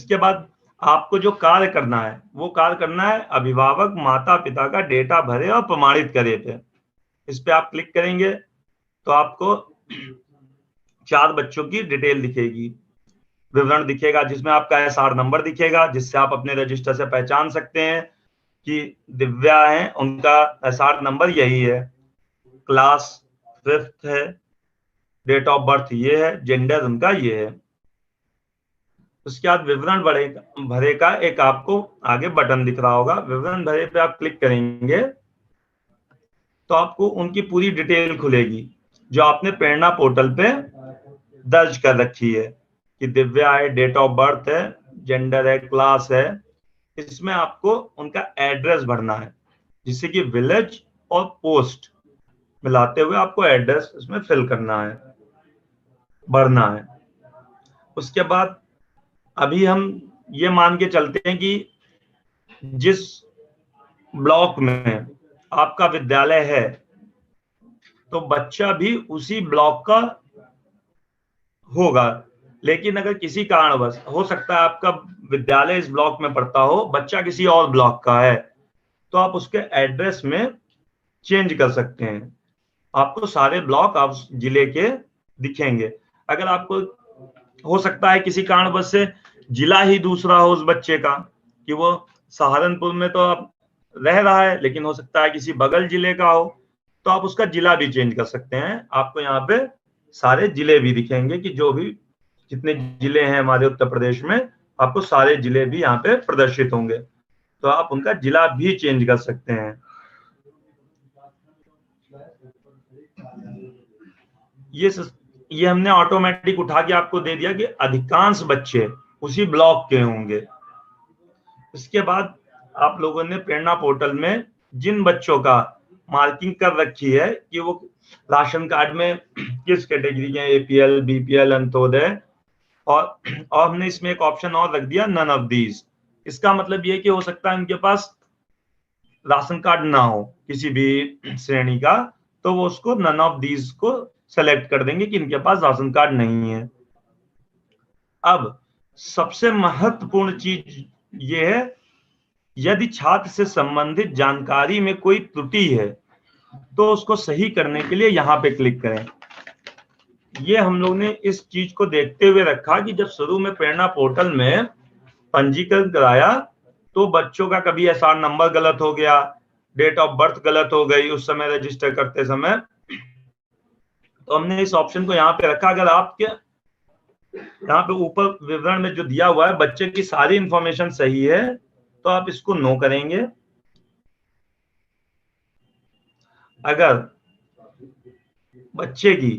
इसके बाद आपको जो कार्य करना है वो कार्य करना है अभिभावक माता पिता का डेटा भरे और प्रमाणित करे पे। इस पे आप क्लिक करेंगे तो आपको 4 बच्चों की डिटेल दिखेगी, विवरण दिखेगा, जिसमें आपका एसआर नंबर दिखेगा, जिससे आप अपने रजिस्टर से पहचान सकते हैं कि दिव्या है, उनका एसआर नंबर यही है, क्लास 5th है, डेट ऑफ बर्थ ये है, जेंडर उनका ये है। उसके बाद विवरण भरे का एक आपको आगे बटन दिख रहा होगा, विवरण भरे पे आप क्लिक करेंगे तो आपको उनकी पूरी डिटेल खुलेगी जो आपने प्रेरणा पोर्टल पे दर्ज कर रखी है कि दिव्या है, डेट ऑफ बर्थ है, जेंडर है, क्लास है। इसमें आपको उनका एड्रेस भरना है, जिससे कि विलेज और पोस्ट मिलाते हुए आपको एड्रेस इसमें फिल करना है, भरना है। उसके बाद अभी हम ये मान के चलते हैं कि जिस ब्लॉक में आपका विद्यालय है तो बच्चा भी उसी ब्लॉक का होगा, लेकिन अगर किसी कारणवश हो सकता है आपका विद्यालय इस ब्लॉक में पड़ता हो, बच्चा किसी और ब्लॉक का है, तो आप उसके एड्रेस में चेंज कर सकते हैं। आपको सारे ब्लॉक आप जिले के दिखेंगे। अगर आपको हो सकता है किसी कारणवश से जिला ही दूसरा हो उस बच्चे का, कि वो सहारनपुर में तो आप रह रहा है लेकिन हो सकता है किसी बगल जिले का हो, तो आप उसका जिला भी चेंज कर सकते हैं। आपको यहाँ पे सारे जिले भी दिखेंगे कि जो भी जितने जिले हैं हमारे उत्तर प्रदेश में, आपको सारे जिले भी यहाँ पे प्रदर्शित होंगे, तो आप उनका जिला भी चेंज कर सकते हैं। ये हमने ऑटोमेटिक उठा के आपको दे दिया कि अधिकांश बच्चे उसी ब्लॉक के होंगे। इसके बाद आप लोगों ने प्रेरणा पोर्टल में जिन बच्चों का मार्किंग कर रखी है कि वो राशन कार्ड में किस कैटेगरी के, एपीएल, बीपीएल, अंत्योदय, और हमने इसमें एक ऑप्शन और रख दिया नन ऑफ दीज। इसका मतलब ये कि हो सकता है उनके पास राशन कार्ड ना हो किसी भी श्रेणी का, तो वो उसको नन ऑफ दीज को सेलेक्ट कर देंगे कि इनके पास राशन कार्ड नहीं है। अब सबसे महत्वपूर्ण चीज ये है, यदि छात्र से संबंधित जानकारी में कोई त्रुटि है तो उसको सही करने के लिए यहाँ पे क्लिक करें। ये हम लोग ने इस चीज को देखते हुए रखा कि जब शुरू में प्रेरणा पोर्टल में पंजीकरण कराया तो बच्चों का कभी एसआर नंबर गलत हो गया, डेट ऑफ बर्थ गलत हो गई उस समय रजिस्टर करते समय, तो हमने इस ऑप्शन को यहाँ पे रखा। अगर आपके यहाँ पे ऊपर विवरण में जो दिया हुआ है बच्चे की सारी इंफॉर्मेशन सही है तो आप इसको नो करेंगे। अगर बच्चे की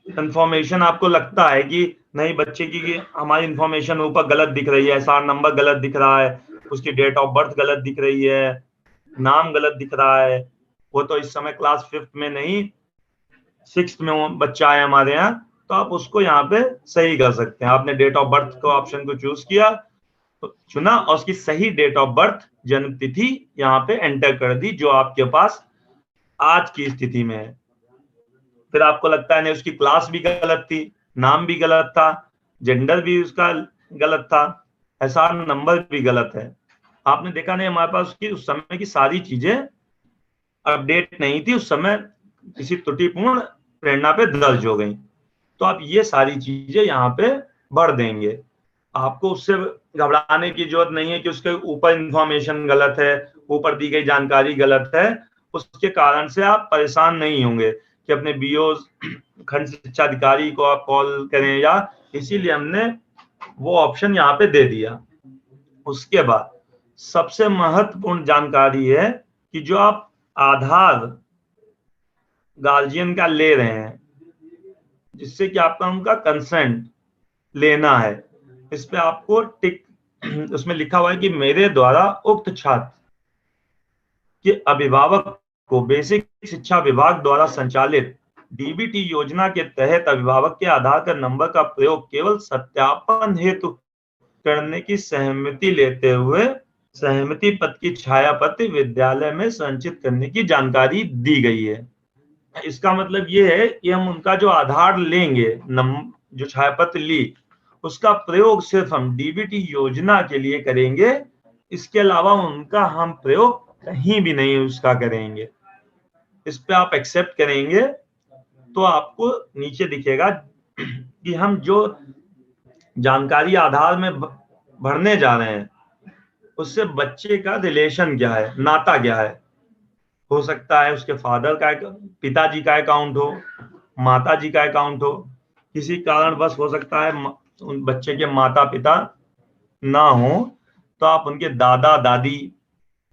इंफॉर्मेशन आपको लगता है कि नहीं, बच्चे की हमारी इंफॉर्मेशन ऊपर गलत दिख रही है, एसआर नंबर गलत दिख रहा है, उसकी डेट ऑफ बर्थ गलत दिख रही है, नाम गलत दिख रहा है, वो तो इस समय क्लास 5th में नहीं 6th में बच्चा है हमारे यहाँ, तो आप उसको यहाँ पे सही कर सकते हैं। आपने डेट ऑफ बर्थ को ऑप्शन को चूज किया, तो चुना और उसकी सही डेट ऑफ बर्थ, जन्म तिथि यहाँ पे एंटर कर दी जो आपके पास आज की स्थिति में है। फिर आपको लगता है नहीं उसकी क्लास भी गलत थी, नाम भी गलत था, जेंडर भी उसका गलत था, एसआर नंबर भी गलत है, आपने देखा नहीं हमारे पास उसकी उस समय की सारी चीजें अपडेट नहीं थी, उस समय किसी त्रुटिपूर्ण प्रेरणा पे दर्ज हो गई, तो आप ये सारी चीजें यहाँ पे भर देंगे। आपको उससे घबराने की जरूरत नहीं है कि उसके ऊपर इंफॉर्मेशन गलत है, ऊपर दी गई जानकारी गलत है, उसके कारण से आप परेशान नहीं होंगे कि अपने बीओ खंड शिक्षा अधिकारी को आप कॉल करें, या इसीलिए हमने वो ऑप्शन यहाँ पे दे दिया। उसके बाद सबसे महत्वपूर्ण जानकारी है कि जो आप आधार गार्जियन का ले रहे हैं, जिससे कि आपका उनका कंसेंट लेना है, इस पे आपको टिक, उसमें लिखा हुआ है कि मेरे द्वारा उक्त छात्र के अभिभावक को बेसिक शिक्षा विभाग द्वारा संचालित डीबीटी योजना के तहत अभिभावक के आधार कार्ड नंबर का प्रयोग केवल सत्यापन हेतु करने की सहमति लेते हुए सहमति पत्र की छायाप्रति विद्यालय में संचित करने की जानकारी दी गई है। इसका मतलब ये है कि हम उनका जो आधार लेंगे, जो छायापत्र ली, उसका प्रयोग सिर्फ हम डीबीटी योजना के लिए करेंगे, इसके अलावा उनका हम प्रयोग कहीं भी नहीं उसका करेंगे। इस पे आप एक्सेप्ट करेंगे तो आपको नीचे दिखेगा कि हम जो जानकारी आधार में भरने जा रहे हैं उससे बच्चे का रिलेशन क्या है, नाता क्या है। हो सकता है उसके फादर का, पिताजी का अकाउंट हो, माता जी का अकाउंट हो, किसी कारणवश हो सकता है उन बच्चे के माता पिता ना हो तो आप उनके दादा दादी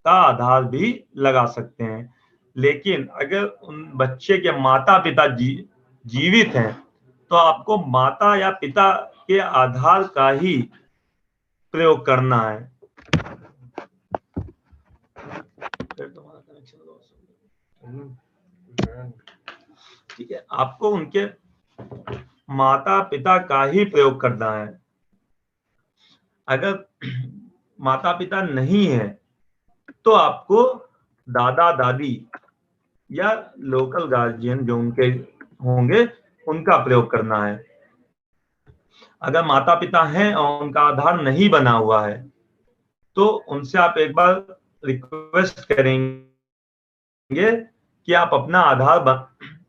का आधार भी लगा सकते हैं। लेकिन अगर उन बच्चे के माता पिता जीवित हैं तो आपको माता या पिता के आधार का ही प्रयोग करना है। ठीक है, आपको उनके माता पिता का ही प्रयोग करना है। अगर माता पिता नहीं है तो आपको दादा दादी या लोकल गार्जियन जो उनके होंगे उनका प्रयोग करना है। अगर माता पिता हैं और उनका आधार नहीं बना हुआ है तो उनसे आप एक बार रिक्वेस्ट करेंगे कि आप अपना आधार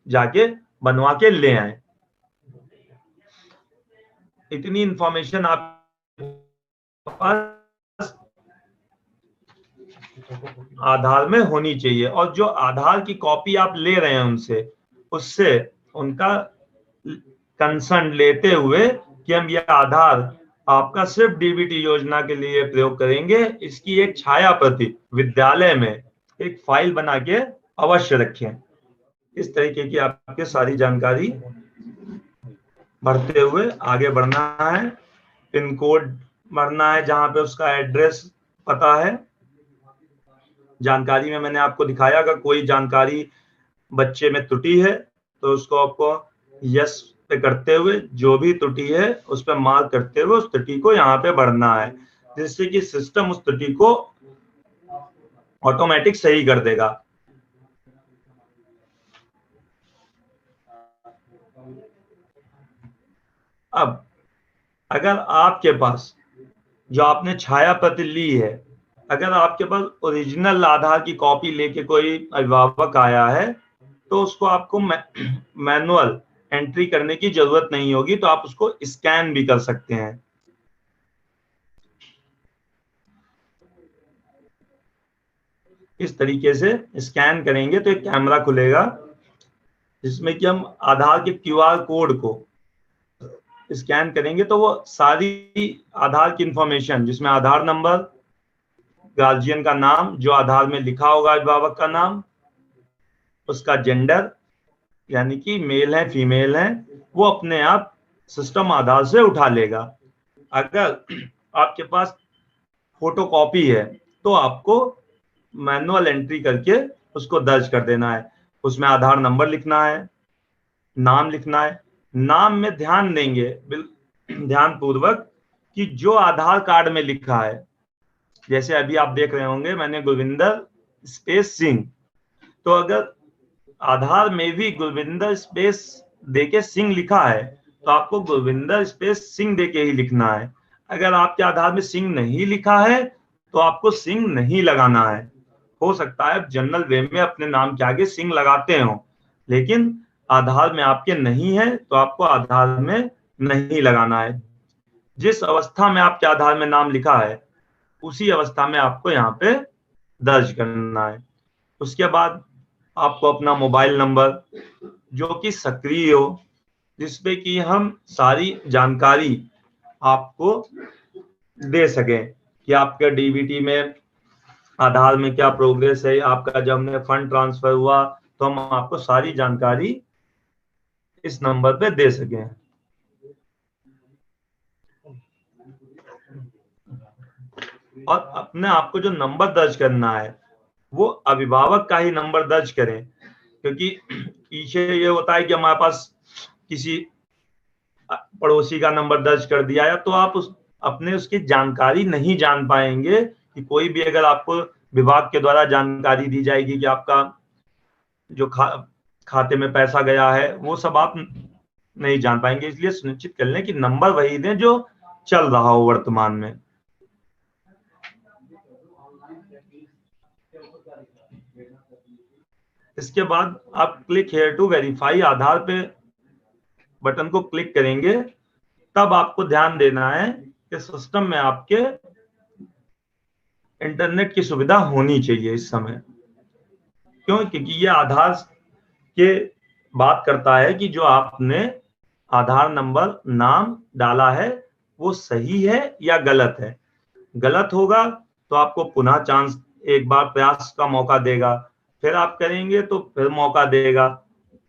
जाके बनवा के ले आए। इतनी इंफॉर्मेशन आप पास आधार में होनी चाहिए, और जो आधार की कॉपी आप ले रहे हैं उनसे, उससे उनका कंसर्न लेते हुए कि हम यह आधार आपका सिर्फ डीबीटी योजना के लिए प्रयोग करेंगे, इसकी एक छाया प्रति विद्यालय में एक फाइल बना के अवश्य रखें। इस तरीके की आपके सारी जानकारी भरते हुए आगे बढ़ना है। पिन कोड भरना है जहां पे उसका एड्रेस पता है। जानकारी में मैंने आपको दिखाया अगर कोई जानकारी बच्चे में त्रुटि है तो उसको आपको यस पे करते हुए जो भी त्रुटि है उस पर मार्क करते हुए उस त्रुटि को यहाँ पे भरना है, जिससे कि सिस्टम उस त्रुटि को ऑटोमेटिक सही कर देगा। अब अगर आपके पास जो आपने छाया प्रति ली है, अगर आपके पास ओरिजिनल आधार की कॉपी लेके कोई अभिभावक आया है तो उसको आपको मैनुअल एंट्री करने की जरूरत नहीं होगी, तो आप उसको स्कैन भी कर सकते हैं। इस तरीके से स्कैन करेंगे तो एक कैमरा खुलेगा जिसमें कि हम आधार के क्यूआर कोड को स्कैन करेंगे तो वो सारी आधार की इंफॉर्मेशन जिसमें आधार नंबर, गार्जियन का नाम जो आधार में लिखा होगा, अभिभावक का नाम, उसका जेंडर यानी कि मेल है फीमेल है, वो अपने आप सिस्टम आधार से उठा लेगा। अगर आपके पास फोटोकॉपी है तो आपको मैनुअल एंट्री करके उसको दर्ज कर देना है। उसमें आधार नंबर लिखना है, नाम लिखना है। नाम में ध्यान देंगे ध्यान पूर्वक कि जो आधार कार्ड में लिखा है, जैसे अभी आप देख रहे होंगे मैंने गुरविंदर स्पेस सिंह, तो अगर आधार में भी गुरविंदर स्पेस देके सिंह लिखा है तो आपको गुरविंदर स्पेस सिंह देके ही लिखना है। अगर आपके आधार में सिंह नहीं लिखा है तो आपको सिंह नहीं लगाना है। हो सकता है जनरल वे में अपने नाम के आगे सिंह लगाते हो, लेकिन आधार में आपके नहीं है तो आपको आधार में नहीं लगाना है। जिस अवस्था में आपके आधार में नाम लिखा है उसी अवस्था में आपको यहाँ पे दर्ज करना है। उसके बाद आपको अपना मोबाइल नंबर जो कि सक्रिय हो, जिसपे कि हम सारी जानकारी आपको दे सकें कि आपके डीबीटी में आधार में क्या प्रोग्रेस है, आपका जब हमने फंड ट्रांसफर हुआ तो हम आपको सारी जानकारी इस नंबर पे दे सकें। और अपने आपको जो नंबर दर्ज करना है वो अभिभावक का ही नंबर दर्ज करें, क्योंकि पीछे ये होता है कि हमारे पास किसी पड़ोसी का नंबर दर्ज कर दिया है तो आप अपने उसकी जानकारी नहीं जान पाएंगे कि कोई भी अगर आपको विभाग के द्वारा जानकारी दी जाएगी कि आपका जो खाते में पैसा गया है वो सब आप नहीं जान पाएंगे। इसलिए सुनिश्चित कर लें कि नंबर वही दें जो चल रहा हो वर्तमान में। इसके बाद आप क्लिक हेयर टू वेरीफाई आधार पे बटन को क्लिक करेंगे, तब आपको ध्यान देना है कि सिस्टम में आपके इंटरनेट की सुविधा होनी चाहिए इस समय। क्यों? क्योंकि ये आधार के बात करता है कि जो आपने आधार नंबर नाम डाला है वो सही है या गलत है। गलत होगा तो आपको पुनः चांस, एक बार प्रयास का मौका देगा, फिर आप करेंगे तो फिर मौका देगा।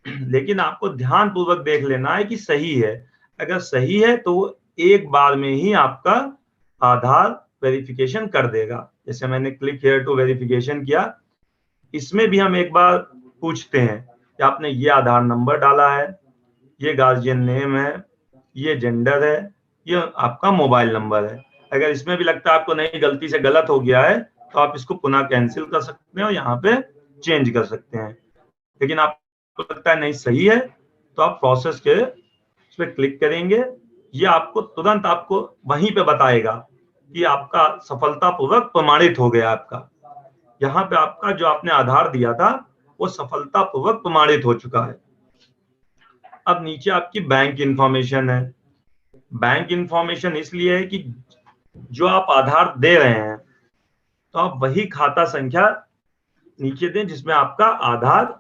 लेकिन आपको ध्यान पूर्वक देख लेना है कि सही है। अगर सही है तो वो एक बार में ही आपका आधार वेरिफिकेशन कर देगा। जैसे मैंने क्लिक हियर टू वेरिफिकेशन किया, इसमें भी हम एक बार पूछते हैं कि आपने ये आधार नंबर डाला है, ये गार्जियन नेम है, ये जेंडर है, ये आपका मोबाइल नंबर है। अगर इसमें भी लगता है आपको नहीं, गलती से गलत हो गया है, तो आप इसको पुनः कैंसिल कर सकते हैं और यहाँ पे चेंज कर सकते हैं। लेकिन आपको लगता है नहीं सही है, तो आप प्रोसेस के उस पर क्लिक करेंगे। ये आपको तुरंत आपको वहीं पे बताएगा कि आपका सफलतापूर्वक प्रमाणित हो गया। आपका यहाँ पे आपका जो आपने आधार दिया था वो सफलतापूर्वक प्रमाणित हो चुका है। अब नीचे आपकी बैंक इंफॉर्मेशन है। बैंक इंफॉर्मेशन इसलिए है कि जो आप आधार दे रहे हैं तो आप वही खाता संख्या नीचे दें जिसमें आपका आधार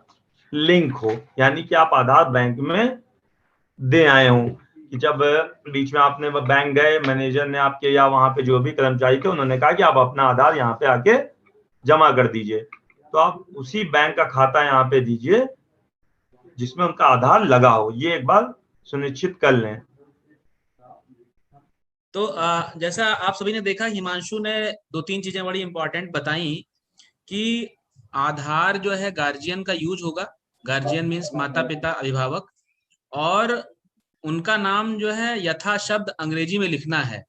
लिंक हो, यानी कि आप आधार बैंक में दे आए हो। कि जब बीच में आपने बैंक गए, मैनेजर ने आपके या वहां पे जो भी कर्मचारी थे उन्होंने कहा कि आप अपना आधार यहाँ पे आके जमा कर दीजिए, तो आप उसी बैंक का खाता यहाँ पे दीजिए जिसमें उनका आधार लगा हो। ये एक बार सुनिश्चित कर लें। तो जैसा आप सभी ने देखा, हिमांशु ने 2-3 चीजें बड़ी इंपॉर्टेंट बताई कि आधार जो है गार्जियन का यूज होगा। गार्जियन मीन्स माता पिता अभिभावक, और उनका नाम जो है यथा शब्द अंग्रेजी में लिखना है।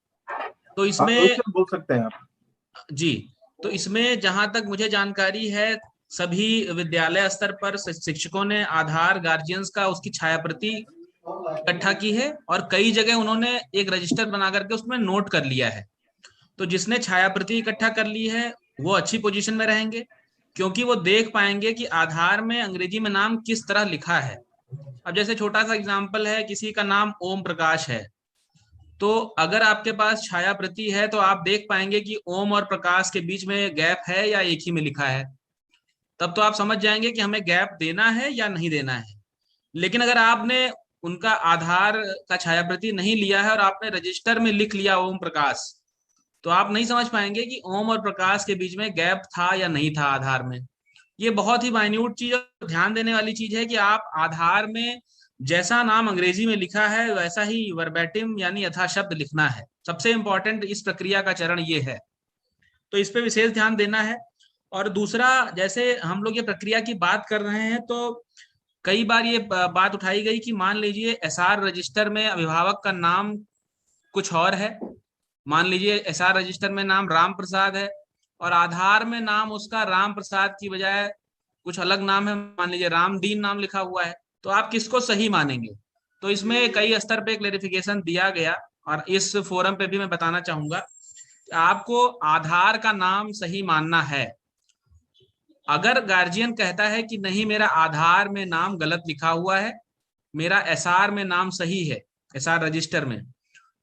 तो इसमें बोल सकते हैं आप जी, तो इसमें जहां तक मुझे जानकारी है, सभी विद्यालय स्तर पर शिक्षकों ने आधार गार्जियंस का उसकी छायाप्रति इकट्ठा की है, और कई जगह उन्होंने एक रजिस्टर बना करके उसमें नोट कर लिया है। तो जिसने छायाप्रति इकट्ठा कर ली है वो अच्छी पोजीशन में रहेंगे, क्योंकि वो देख पाएंगे कि आधार में अंग्रेजी में नाम किस तरह लिखा है। अब जैसे छोटा सा एग्जांपल है, किसी का नाम ओम प्रकाश है, तो अगर आपके पास छायाप्रति है तो आप देख पाएंगे कि ओम और प्रकाश के बीच में गैप है या एक ही में लिखा है। तब तो आप समझ जाएंगे कि हमें गैप देना है या नहीं देना है। लेकिन अगर आपने उनका आधार का छायाप्रति नहीं लिया है और आपने रजिस्टर में लिख लिया ओम प्रकाश, तो आप नहीं समझ पाएंगे कि ओम और प्रकाश के बीच में गैप था या नहीं था आधार में। ये बहुत ही माइन्यूट चीज और ध्यान देने वाली चीज है कि आप आधार में जैसा नाम अंग्रेजी में लिखा है वैसा ही वर्बैटिम यानी यथाशब्द लिखना है। सबसे इंपॉर्टेंट इस प्रक्रिया का चरण ये है, तो इस पे विशेष ध्यान देना है। और दूसरा, जैसे हम लोग ये प्रक्रिया की बात कर रहे हैं, तो कई बार ये बात उठाई गई कि मान लीजिए एसआर रजिस्टर में अभिभावक का नाम कुछ और है, मान लीजिए एसआर रजिस्टर में नाम राम प्रसाद है और आधार में नाम उसका राम प्रसाद की बजाय कुछ अलग नाम है, मान लीजिए रामदीन नाम लिखा हुआ है, तो आप किसको सही मानेंगे? तो इसमें कई स्तर पे क्लेरिफिकेशन दिया गया, और इस फोरम पे भी मैं बताना चाहूंगा कि आपको आधार का नाम सही मानना है। अगर गार्जियन कहता है कि नहीं मेरा आधार में नाम गलत लिखा हुआ है, मेरा एसआर में नाम सही है, एसआर रजिस्टर में,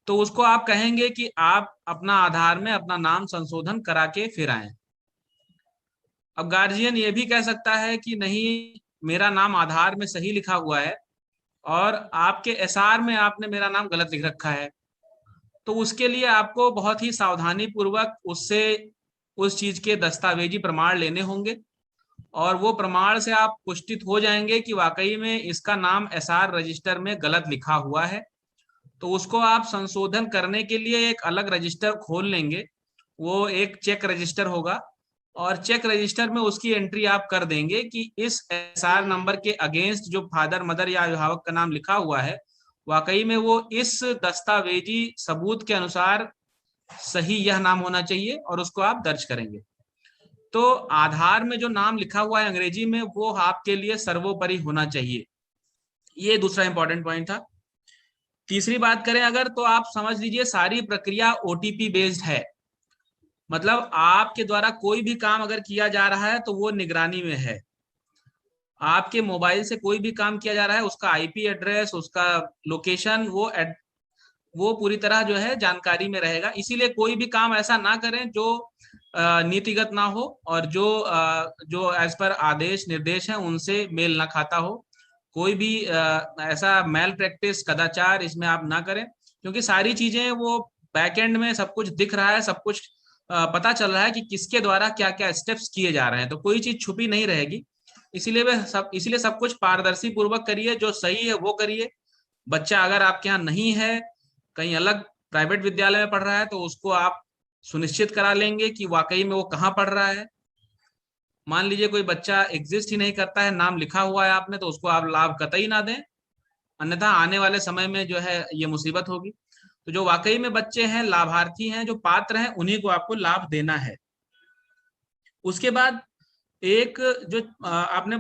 तो उसको आप कहेंगे कि आप अपना आधार में अपना नाम संशोधन करा के फिर आए। अब गार्जियन ये भी कह सकता है कि नहीं मेरा नाम आधार में सही लिखा हुआ है और आपके एसआर में आपने मेरा नाम गलत लिख रखा है, तो उसके लिए आपको बहुत ही सावधानी पूर्वक उससे उस चीज के दस्तावेजी प्रमाण लेने होंगे, और वो प्रमाण से आप पुष्टित हो जाएंगे कि वाकई में इसका नाम एसआर रजिस्टर में गलत लिखा हुआ है। तो उसको आप संशोधन करने के लिए एक अलग रजिस्टर खोल लेंगे, वो एक चेक रजिस्टर होगा, और चेक रजिस्टर में उसकी एंट्री आप कर देंगे कि इस एसआर नंबर के अगेंस्ट जो फादर मदर या अभिभावक का नाम लिखा हुआ है वाकई में वो इस दस्तावेजी सबूत के अनुसार सही यह नाम होना चाहिए, और उसको आप दर्ज करेंगे। तो आधार में जो नाम लिखा हुआ है अंग्रेजी में वो आपके लिए सर्वोपरि होना चाहिए। ये दूसरा इंपॉर्टेंट पॉइंट था। तीसरी बात करें अगर, तो आप समझ लीजिए सारी प्रक्रिया ओटीपी बेस्ड है। मतलब आपके द्वारा कोई भी काम अगर किया जा रहा है तो वो निगरानी में है। आपके मोबाइल से कोई भी काम किया जा रहा है, उसका आईपी एड्रेस, उसका लोकेशन, वो पूरी तरह जो है जानकारी में रहेगा। इसीलिए कोई भी काम ऐसा ना करें जो नीतिगत ना हो और जो एज पर आदेश निर्देश हैं उनसे मेल ना खाता हो। कोई भी ऐसा मैल प्रैक्टिस, कदाचार इसमें आप ना करें, क्योंकि सारी चीजें वो बैकएंड में सब कुछ दिख रहा है, सब कुछ पता चल रहा है कि किसके द्वारा क्या क्या स्टेप्स किए जा रहे हैं, तो कोई चीज छुपी नहीं रहेगी। इसीलिए सब कुछ पारदर्शी पूर्वक करिए, जो सही है वो करिए। बच्चा अगर आपके यहाँ नहीं है, कहीं अलग प्राइवेट विद्यालय में पढ़ रहा है, तो उसको आप सुनिश्चित करा लेंगे कि वाकई में वो कहाँ पढ़ रहा है। मान लीजिए कोई बच्चा एग्जिस्ट ही नहीं करता है, नाम लिखा हुआ है आपने, तो उसको आप लाभ कतई ना दें, अन्यथा आने वाले समय में जो है ये मुसीबत होगी। तो जो वाकई में बच्चे हैं, लाभार्थी हैं, जो पात्र हैं, उन्हीं को आपको लाभ देना है। उसके बाद एक जो आपने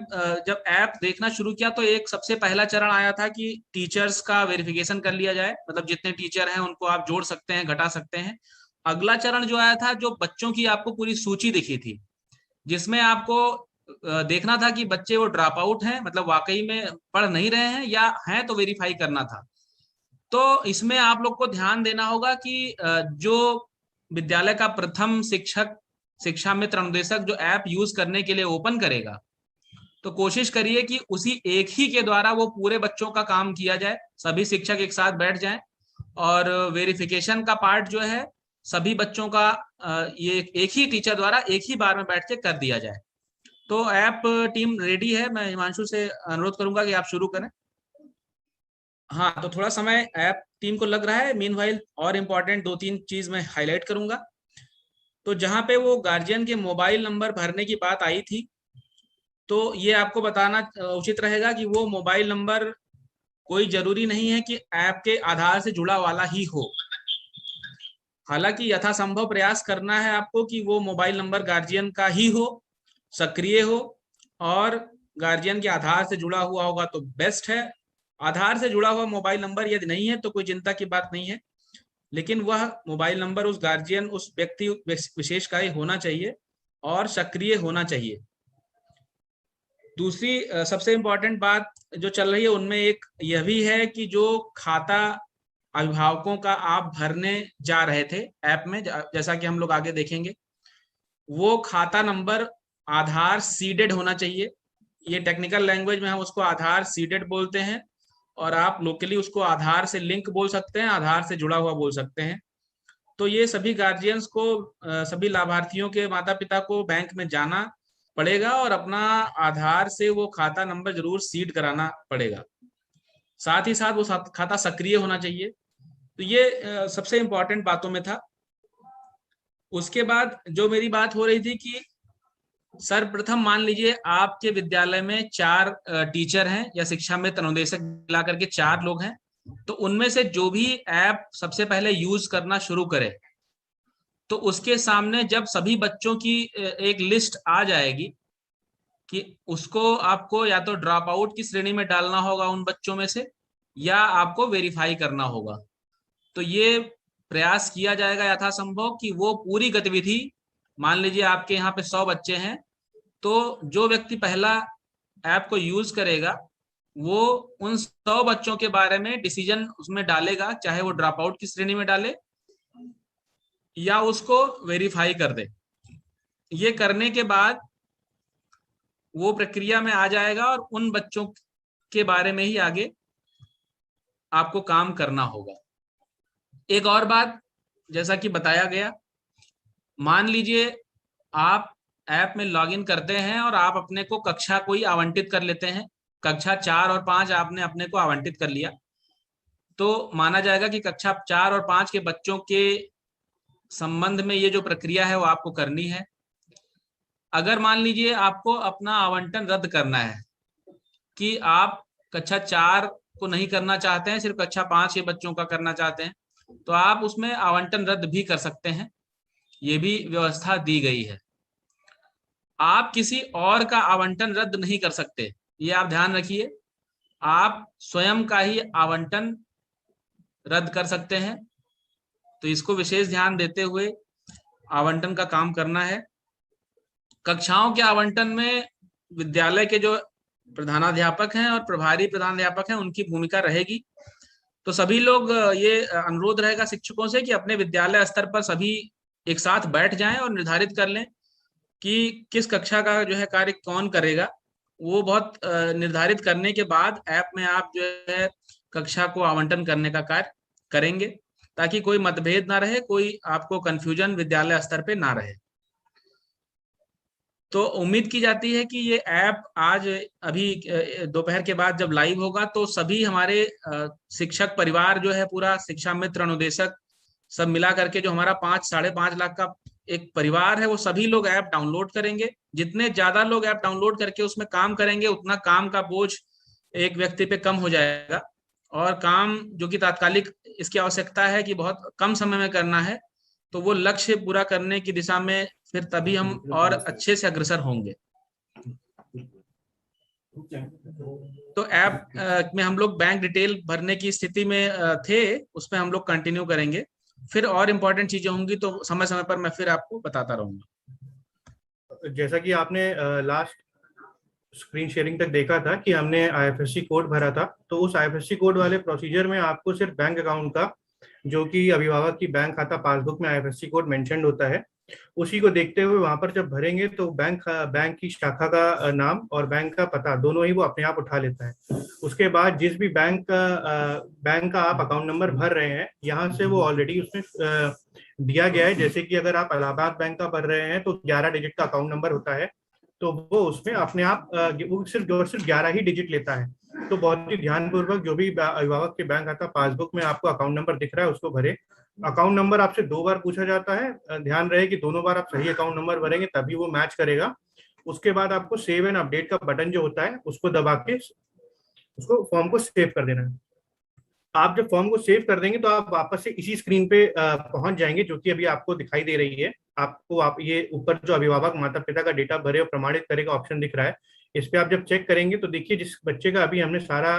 जब ऐप देखना शुरू किया तो एक सबसे पहला चरण आया था कि टीचर्स का वेरिफिकेशन कर लिया जाए, मतलब जितने टीचर हैं उनको आप जोड़ सकते हैं, घटा सकते हैं। अगला चरण जो आया था, जो बच्चों की आपको पूरी सूची दिखी थी, जिसमें आपको देखना था कि बच्चे वो ड्रॉप आउट हैं, मतलब वाकई में पढ़ नहीं रहे हैं, या हैं तो वेरीफाई करना था। तो इसमें आप लोग को ध्यान देना होगा कि जो विद्यालय का प्रथम शिक्षक, शिक्षा मित्र अनुदेशक जो ऐप यूज करने के लिए ओपन करेगा, तो कोशिश करिए कि उसी एक ही के द्वारा वो पूरे बच्चों का काम किया जाए, सभी शिक्षक एक साथ बैठ जाएं और वेरिफिकेशन का पार्ट जो है सभी बच्चों का ये एक ही टीचर द्वारा एक ही बार में बैठ के कर दिया जाए। तो ऐप टीम रेडी है, मैं हिमांशु से अनुरोध करूंगा कि आप शुरू करें। हाँ, तो थोड़ा समय ऐप टीम को लग रहा है, मीनवाइल और इम्पोर्टेंट 2-3 चीज मैं हाईलाइट करूंगा। तो जहाँ पे वो गार्जियन के मोबाइल नंबर भरने की बात आई थी, तो ये आपको बताना उचित रहेगा कि वो मोबाइल नंबर कोई जरूरी नहीं है कि ऐप के आधार से जुड़ा वाला ही हो। हालांकि यथासंभव प्रयास करना है आपको कि वो मोबाइल नंबर गार्जियन का ही हो, सक्रिय हो, और गार्जियन के आधार से जुड़ा हुआ होगा तो बेस्ट है। आधार से जुड़ा हुआ मोबाइल नंबर यदि नहीं है तो कोई चिंता की बात नहीं है, लेकिन वह मोबाइल नंबर उस गार्जियन, उस व्यक्ति विशेष का ही होना चाहिए और सक्रिय होना चाहिए। दूसरी सबसे इंपॉर्टेंट बात जो चल रही है उनमें एक यह भी है कि जो खाता अभिभावकों का आप भरने जा रहे थे ऐप में, जैसा कि हम लोग आगे देखेंगे, वो खाता नंबर आधार सीडेड होना चाहिए। ये टेक्निकल लैंग्वेज में हम उसको आधार सीडेड बोलते हैं, और आप लोकली उसको आधार से लिंक बोल सकते हैं, आधार से जुड़ा हुआ बोल सकते हैं। तो ये सभी गार्जियंस को, सभी लाभार्थियों के माता पिता को बैंक में जाना पड़ेगा और अपना आधार से वो खाता नंबर जरूर सीड कराना पड़ेगा। साथ ही साथ वो खाता सक्रिय होना चाहिए। तो ये सबसे इंपॉर्टेंट बातों में था। उसके बाद जो मेरी बात हो रही थी कि सर्वप्रथम मान लीजिए आपके विद्यालय में 4 टीचर हैं या शिक्षा मित्र अनुदेशक मिला करके 4 लोग हैं, तो उनमें से जो भी ऐप सबसे पहले यूज करना शुरू करे, तो उसके सामने जब सभी बच्चों की एक लिस्ट आ जाएगी कि उसको आपको या तो ड्रॉप आउट की श्रेणी में डालना होगा उन बच्चों में से, या आपको वेरीफाई करना होगा। तो ये प्रयास किया जाएगा यथासंभव कि वो पूरी गतिविधि, मान लीजिए आपके यहाँ पे 100 बच्चे हैं, तो जो व्यक्ति पहला ऐप को यूज करेगा वो उन 100 बच्चों के बारे में डिसीजन उसमें डालेगा, चाहे वो ड्रॉप आउट की श्रेणी में डाले या उसको वेरीफाई कर दे। ये करने के बाद वो प्रक्रिया में आ जाएगा और उन बच्चों के बारे में ही आगे आपको काम करना होगा। एक और बात, जैसा कि बताया गया, मान लीजिए आप ऐप में लॉगिन करते हैं और आप अपने को कक्षा कोई आवंटित कर लेते हैं, कक्षा 4 और 5 आपने अपने को आवंटित कर लिया, तो माना जाएगा कि कक्षा 4 और 5 के बच्चों के संबंध में ये जो प्रक्रिया है वो आपको करनी है। अगर मान लीजिए आपको अपना आवंटन रद्द करना है कि आप कक्षा 4 को नहीं करना चाहते हैं, सिर्फ कक्षा 5 के बच्चों का करना चाहते हैं, तो आप उसमें आवंटन रद्द भी कर सकते हैं, ये भी व्यवस्था दी गई है। आप किसी और का आवंटन रद्द नहीं कर सकते, ये आप ध्यान रखिए। आप स्वयं का ही आवंटन रद्द कर सकते हैं। तो इसको विशेष ध्यान देते हुए आवंटन का काम करना है। कक्षाओं के आवंटन में विद्यालय के जो प्रधानाध्यापक हैं और प्रभारी प्रधानाध्यापक हैं उनकी भूमिका रहेगी। तो सभी लोग ये अनुरोध रहेगा शिक्षकों से कि अपने विद्यालय स्तर पर सभी एक साथ बैठ जाएं और निर्धारित कर लें कि किस कक्षा का जो है कार्य कौन करेगा। वो बहुत निर्धारित करने के बाद ऐप में आप जो है कक्षा को आवंटन करने का कार्य करेंगे, ताकि कोई मतभेद ना रहे, कोई आपको कंफ्यूजन विद्यालय स्तर पे ना रहे। तो उम्मीद की जाती है कि ये ऐप आज अभी दोपहर के बाद जब लाइव होगा तो सभी हमारे शिक्षक परिवार जो है, पूरा शिक्षा मित्र अनुदेशक सब मिला करके जो हमारा 5-5.5 लाख का एक परिवार है, वो सभी लोग ऐप डाउनलोड करेंगे। जितने ज्यादा लोग ऐप डाउनलोड करके उसमें काम करेंगे उतना काम का बोझ एक व्यक्ति पे कम हो जाएगा, और काम जो कि तात्कालिक इसकी आवश्यकता है कि बहुत कम समय में करना है, तो वो लक्ष्य पूरा करने की दिशा में फिर तभी हम और अच्छे से अग्रसर होंगे। तो ऐप में हम लोग बैंक डिटेल भरने की स्थिति में थे, उसमें हम लोग कंटिन्यू करेंगे। फिर और इम्पोर्टेंट चीजें होंगी तो समय समय पर मैं फिर आपको बताता रहूंगा। जैसा कि आपने लास्ट स्क्रीन शेयरिंग तक देखा था कि हमने आईएफएससी कोड भरा था, तो उस आईएफएससी कोड वाले प्रोसीजर में आपको सिर्फ बैंक अकाउंट का, जो कि अभिभावक की बैंक खाता पासबुक में आईएफएससी कोड मेंशन्ड होता है, उसी को देखते हुए वहां पर जब भरेंगे तो बैंक की शाखा का नाम और बैंक का पता दोनों ही वो अपने आप उठा लेता है। उसके बाद जिस भी बैंक का आप अकाउंट नंबर भर रहे हैं, यहाँ से वो ऑलरेडी उसमें दिया गया है। जैसे कि अगर आप इलाहाबाद बैंक का भर रहे हैं तो 11 डिजिट का अकाउंट नंबर होता है, तो वो उसमें अपने आप वो सिर्फ 11 ही डिजिट लेता है। तो बहुत ही ध्यानपूर्वक जो भी अभिभावक के बैंक खाता पासबुक में आपको अकाउंट नंबर दिख रहा है उसको भरे। अकाउंट नंबर आपसे 2 बार पूछा जाता है, ध्यान रहे कि दोनों बार आप सही अकाउंट नंबर भरेंगे तभी वो मैच करेगा। उसके बाद आपको सेव एंड अपडेट का बटन जो होता है उसको दबा के उसको फॉर्म को सेव कर देना है। आप जब फॉर्म को सेव कर देंगे तो आप वापस से इसी स्क्रीन पे पहुंच जाएंगे, जो कि अभी आपको दिखाई दे रही है। आपको आप ये ऊपर जो अभिभावक माता पिता का डेटा भरे और प्रमाणित करे का ऑप्शन दिख रहा है, इस पे आप जब चेक करेंगे तो देखिए जिस बच्चे का अभी हमने सारा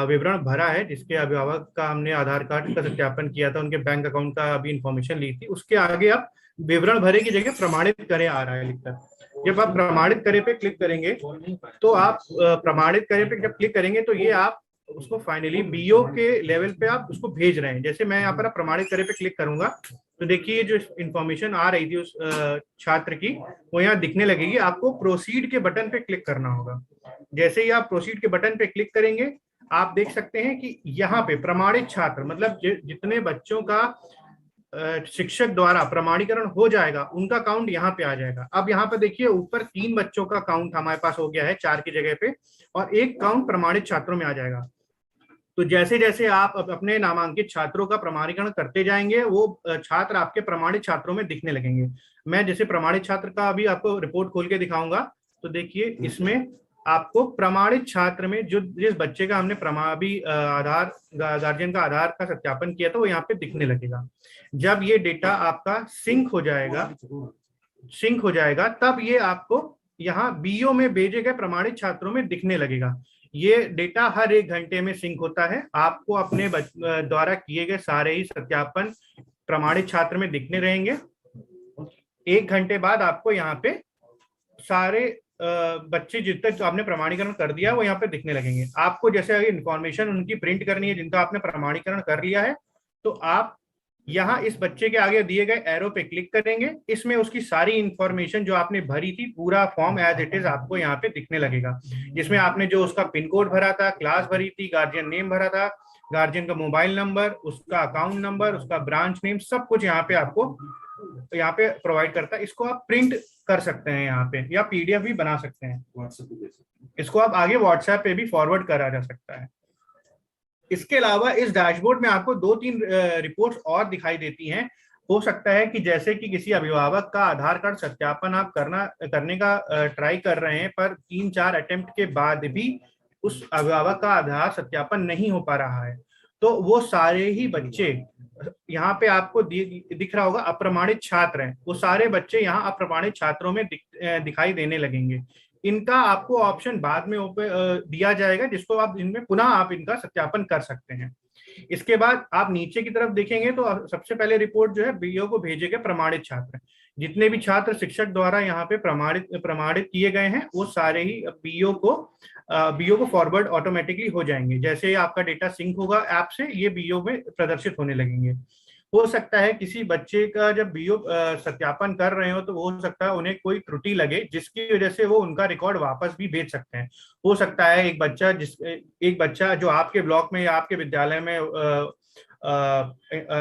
विवरण भरा है, जिसके अभिभावक का हमने आधार कार्ड का सत्यापन किया था, उनके बैंक अकाउंट का अभी इंफॉर्मेशन ली थी, उसके आगे आप विवरण भरे की जगह प्रमाणित करे आ रहा है लिखकर। जब आप प्रमाणित करे पे क्लिक करेंगे तो आप प्रमाणित करे पे जब क्लिक करेंगे तो ये आप उसको फाइनली बीओ के लेवल पे आप उसको भेज रहे हैं। जैसे मैं यहाँ पर प्रमाणित करे पे क्लिक करूंगा तो देखिए जो इन्फॉर्मेशन आ रही थी उस छात्र की वो यहाँ दिखने लगेगी। आपको प्रोसीड के बटन पे क्लिक करना होगा। जैसे ही आप प्रोसीड के बटन पे क्लिक करेंगे आप देख सकते हैं कि यहाँ पे प्रमाणित छात्र मतलब जितने बच्चों का शिक्षक द्वारा प्रमाणीकरण हो जाएगा उनका काउंट यहाँ पे आ जाएगा। अब यहाँ पे देखिए ऊपर 3 बच्चों का काउंट हमारे पास हो गया है 4 की जगह पे, और 1 काउंट प्रमाणित छात्रों में आ जाएगा। तो जैसे जैसे आप अपने नामांकित छात्रों का प्रमाणीकरण करते जाएंगे वो छात्र आपके प्रमाणित छात्रों में दिखने लगेंगे। मैं जैसे प्रमाणित छात्र का अभी आपको रिपोर्ट खोल के दिखाऊंगा तो देखिए इसमें आपको प्रमाणित छात्र में जो जिस बच्चे का हमने अभी आधार गार्जियन का आधार का सत्यापन किया था वो यहाँ पे दिखने लगेगा। जब ये डेटा आपका सिंक हो जाएगा तब ये आपको यहाँ बीओ में भेजे गए प्रमाणित छात्रों में दिखने लगेगा। ये डेटा हर 1 घंटे में सिंक होता है। आपको अपने द्वारा किए गए सारे ही सत्यापन प्रमाणित छात्र में दिखने रहेंगे। 1 घंटे बाद आपको यहाँ पे सारे बच्चे जिन तक आपने प्रमाणीकरण कर दिया वो यहाँ पे दिखने लगेंगे। आपको जैसे इन्फॉर्मेशन उनकी प्रिंट करनी है जिनका आपने प्रमाणीकरण कर लिया है तो आप यहाँ इस बच्चे के आगे दिए गए एरो पे क्लिक करेंगे। इसमें उसकी सारी इंफॉर्मेशन जो आपने भरी थी पूरा फॉर्म एज इट इज आपको यहाँ पे दिखने लगेगा, जिसमें आपने जो उसका पिन कोड भरा था, क्लास भरी थी, गार्जियन नेम भरा था, गार्जियन का मोबाइल नंबर, उसका अकाउंट नंबर, उसका ब्रांच नेम, सब कुछ यहाँ पे आपको यहाँ पे प्रोवाइड करता है। इसको आप प्रिंट कर सकते हैं यहाँ पे या पीडीएफ भी बना सकते हैं। इसको आप आगे व्हाट्सएप पे भी फॉरवर्ड करा जा सकता है। इसके अलावा इस डैशबोर्ड में आपको 2-3 रिपोर्ट्स और दिखाई देती हैं। हो सकता है कि जैसे कि किसी अभिभावक का आधार कार्ड सत्यापन आप करने का ट्राई कर रहे हैं पर 3-4 अटेम्प्ट के बाद भी उस अभिभावक का आधार सत्यापन नहीं हो पा रहा है, तो वो सारे ही बच्चे यहाँ पे आपको दिख रहा होगा अप्रमाणित छात्र हैं, वो सारे बच्चे यहाँ अप्रमाणित छात्रों में दिखाई देने लगेंगे। इनका आपको ऑप्शन बाद में दिया जाएगा, जिसको आप इनमें पुनः आप इनका सत्यापन कर सकते हैं। इसके बाद आप नीचे की तरफ देखेंगे तो सबसे पहले रिपोर्ट जो है बीईओ को भेजे गए प्रमाणित छात्र, जितने भी छात्र शिक्षक द्वारा यहाँ पे प्रमाणित किए गए हैं वो सारे ही बीईओ को फॉरवर्ड ऑटोमेटिकली हो जाएंगे। जैसे आपका डेटा सिंक होगा ऐप से, ये बीईओ में प्रदर्शित होने लगेंगे। हो सकता है किसी बच्चे का जब बीईओ सत्यापन कर रहे हो तो हो सकता है उन्हें कोई त्रुटि लगे, जिसकी वजह से वो उनका रिकॉर्ड वापस भी भेज सकते हैं। हो सकता है एक बच्चा जो आपके ब्लॉक में या आपके विद्यालय में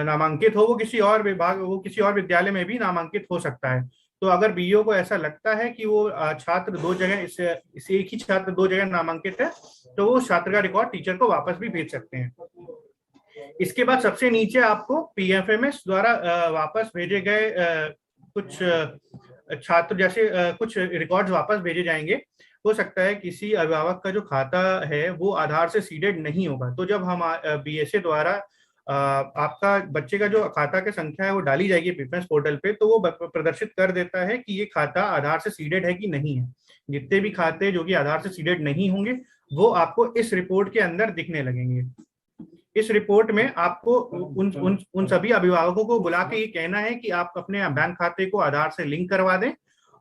नामांकित हो, वो किसी और विद्यालय में भी नामांकित हो सकता है। तो अगर बीईओ को ऐसा लगता है कि वो छात्र दो जगह इस एक ही छात्र दो जगह नामांकित है, तो वो छात्र का रिकॉर्ड टीचर को वापस भी भेज सकते हैं। इसके बाद सबसे नीचे आपको पीएफएमएस द्वारा वापस भेजे गए कुछ छात्र जैसे कुछ रिकॉर्ड्स वापस भेजे जाएंगे। हो सकता है किसी अभिभावक का जो खाता है वो आधार से सीडेड नहीं होगा, तो जब हम बीएसए द्वारा आपका बच्चे का जो खाता की संख्या है वो डाली जाएगी पीएफएमएस पोर्टल पे, तो वो प्रदर्शित कर देता है कि ये खाता आधार से सीडेड है कि नहीं है। जितने भी खाते जो कि आधार से सीडेड नहीं होंगे वो आपको इस रिपोर्ट के अंदर दिखने लगेंगे। इस रिपोर्ट में आपको उन सभी अभिभावकों को बुला के ये कहना है कि आप अपने बैंक खाते को आधार से लिंक करवा दें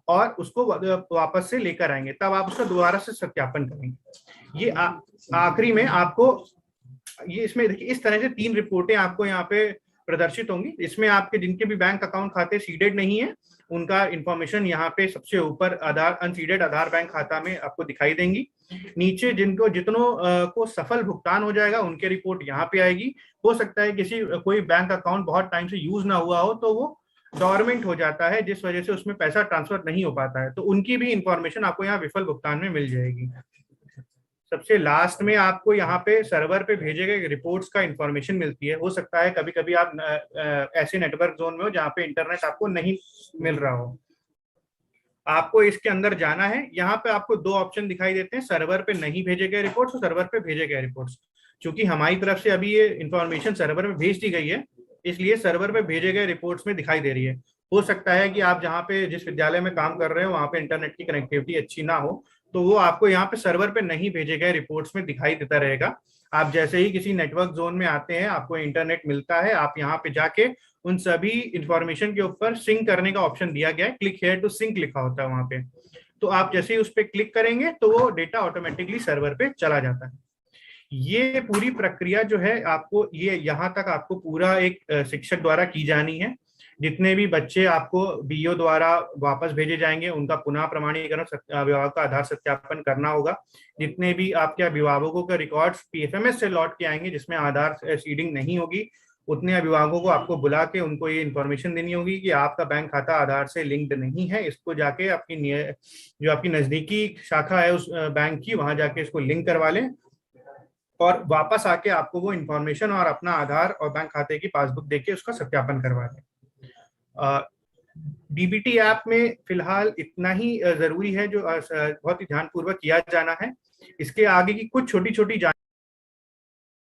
और उसको वापस से लेकर आएंगे, तब आप उसका दोबारा से सत्यापन करेंगे। ये आखिरी में आपको ये इसमें देखिए इस तरह से 3 रिपोर्टें आपको यहाँ पे प्रदर्शित होंगी। इसमें आपके जिनके भी बैंक अकाउंट खाते सीडेड नहीं है उनका इंफॉर्मेशन यहाँ पे सबसे ऊपर अनसीडेड आधार बैंक खाता में आपको दिखाई देंगी। नीचे जितनों को सफल भुगतान हो जाएगा उनके रिपोर्ट यहाँ पे आएगी। हो सकता है कोई बैंक अकाउंट बहुत टाइम से यूज ना हुआ हो तो वो डॉर्मेंट हो जाता है, जिस वजह से उसमें पैसा ट्रांसफर नहीं हो पाता है, तो उनकी भी इंफॉर्मेशन आपको यहाँ विफल भुगतान में मिल जाएगी। सबसे लास्ट में आपको यहाँ पे सर्वर पे भेजे गए रिपोर्ट्स का इंफॉर्मेशन मिलती है। हो सकता है कभी कभी आप ऐसे नेटवर्क जोन में हो जहाँ पे इंटरनेट आपको नहीं मिल रहा हो, आपको इसके अंदर जाना है। यहाँ पे आपको 2 ऑप्शन दिखाई देते हैं, सर्वर पे नहीं भेजे गए रिपोर्ट्स और सर्वर पे भेजे गए रिपोर्ट्स। क्योंकि हमारी तरफ से अभी ये इंफॉर्मेशन सर्वर में भेज दी गई है, इसलिए सर्वर पे भेजे गए रिपोर्ट्स में दिखाई दे रही है। हो सकता है कि आप जहाँ पे जिस विद्यालय में काम कर रहे हो वहाँ पे इंटरनेट की कनेक्टिविटी अच्छी ना हो, तो वो आपको यहाँ पे सर्वर पे नहीं भेजे गए रिपोर्ट्स में दिखाई देता रहेगा। आप जैसे ही किसी नेटवर्क जोन में आते हैं, आपको इंटरनेट मिलता है, आप यहाँ पे जाके उन सभी इंफॉर्मेशन के ऊपर सिंक करने का ऑप्शन दिया गया है, क्लिक हियर टू सिंक लिखा होता है वहां पे। तो आप जैसे ही उस पर क्लिक करेंगे तो वो डेटा ऑटोमेटिकली सर्वर पे चला जाता है। ये पूरी प्रक्रिया जो है आपको ये यहाँ तक आपको पूरा एक शिक्षक द्वारा की जानी है। जितने भी बच्चे आपको बीईओ द्वारा वापस भेजे जाएंगे उनका पुनः प्रमाणीकरण अभिभावक का आधार सत्यापन करना होगा। जितने भी आपके अभिभावकों के रिकॉर्ड्स पीएफएमएस से लौट के आएंगे जिसमें आधार सीडिंग नहीं होगी, उतने अभिभावकों को आपको बुला के उनको ये इन्फॉर्मेशन देनी होगी कि आपका बैंक खाता आधार से लिंक्ड नहीं है। इसको जाके जो आपकी नजदीकी शाखा है उस बैंक की, वहां जाके इसको लिंक करवा लें और वापस आके आपको वो इन्फॉर्मेशन और अपना आधार और बैंक खाते की पासबुक देके उसका सत्यापन करवा लें। डीबीटी ऐप में फिलहाल इतना ही जरूरी है जो बहुत ही ध्यानपूर्वक किया जाना है। इसके आगे की कुछ छोटी छोटी